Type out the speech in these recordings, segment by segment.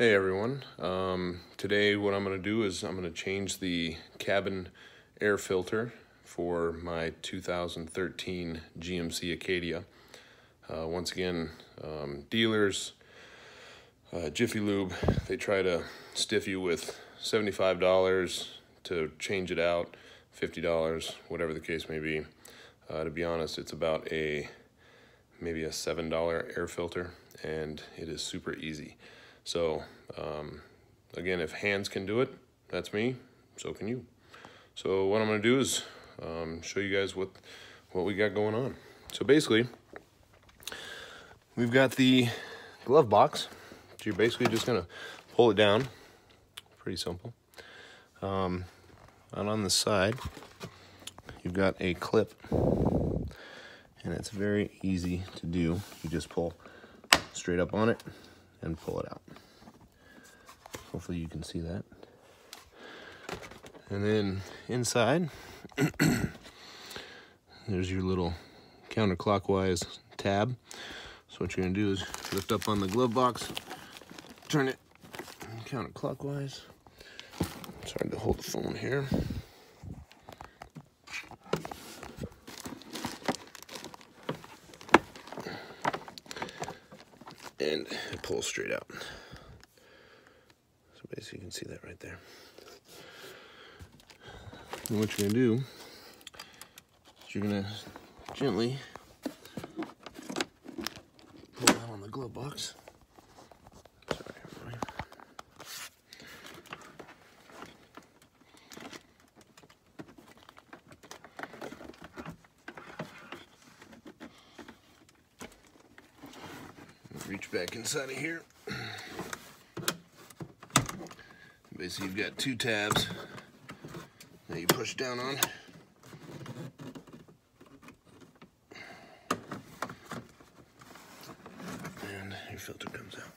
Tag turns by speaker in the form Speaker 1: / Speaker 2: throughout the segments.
Speaker 1: Hey everyone, today what I'm going to do is I'm going to change the cabin air filter for my 2013 GMC Acadia. Once again, dealers, Jiffy Lube, they try to stiff you with $75 to change it out, $50, whatever the case may be. To be honest, it's about maybe a $7 air filter, and it is super easy. So, again, if hands can do it, that's me, so can you. So what I'm going to do is show you guys what we got going on. So basically, we've got the glove box. So you're basically just going to pull it down. Pretty simple. And on the side, you've got a clip, and it's very easy to do. You just pull straight up on it and pull it out. Hopefully you can see that. And then inside, there's your little counterclockwise tab. So what you're gonna do is lift up on the glove box, turn it counterclockwise. It's hard to hold the phone here. And it pulls straight out. So basically you can see that right there. And what you're gonna do is you're gonna gently pull out on the glove box. Sorry, everybody. Reach back inside of here. Basically, you've got two tabs that you push down on. And your filter comes out.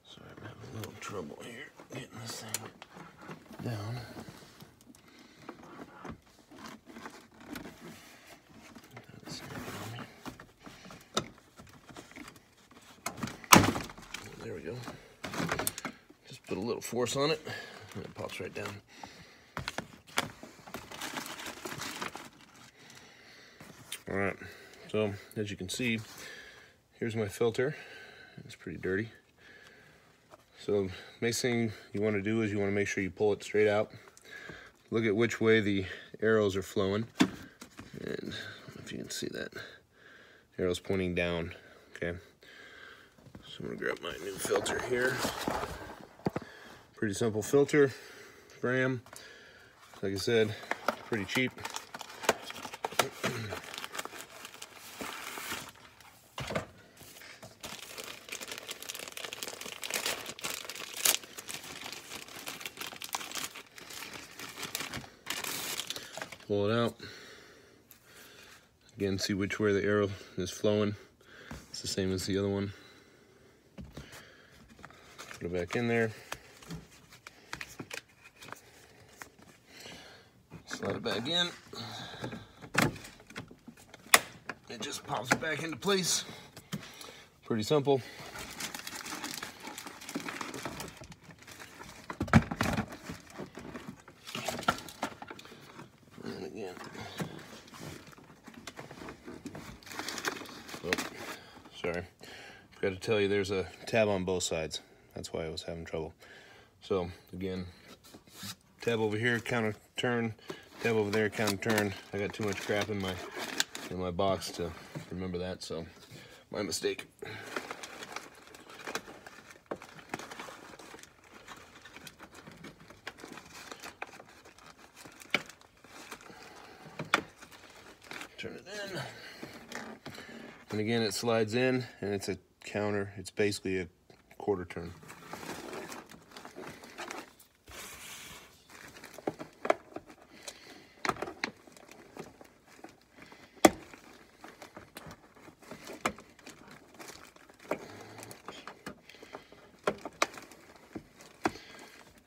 Speaker 1: So I'm having a little trouble here getting this thing down. There we go. Just put a little force on it, and it pops right down. All right, so as you can see, here's my filter. It's pretty dirty. So next thing you want to do is you want to make sure you pull it straight out. Look at which way the arrows are flowing. And I don't know if you can see that. Arrow's pointing down, okay? So I'm gonna grab my new filter here. Pretty simple filter, Graham. Like I said, pretty cheap. Pull it out. Again, see which way the arrow is flowing. It's the same as the other one. Put it back in there. Slide it back in. It just pops back into place. Pretty simple. And again. Oh, sorry. Forgot to tell you there's a tab on both sides. That's why I was having trouble. So again, tab over here, counter turn, tab over there, counter turn. I got too much crap in my box to remember that, so my mistake. Turn it in. And again, it slides in, and it's a counter. It's basically a quarter turn.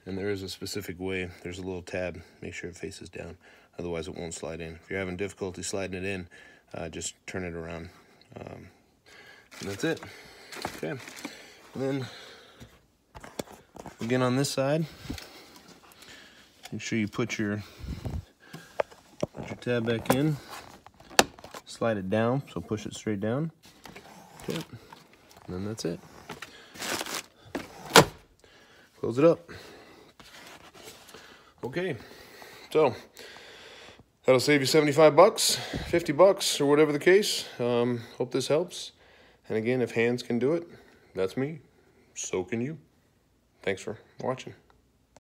Speaker 1: And there is a specific way. There's a little tab. Make sure it faces down. Otherwise, it won't slide in. If you're having difficulty sliding it in, just turn it around. And that's it. Okay, and then again on this side, make sure you put your tab back in, slide it down, so push it straight down. Okay, and then that's it. Close it up. Okay, so that'll save you 75 bucks, 50 bucks, or whatever the case. Hope this helps. And again, if hands can do it, that's me. So can you. Thanks for watching.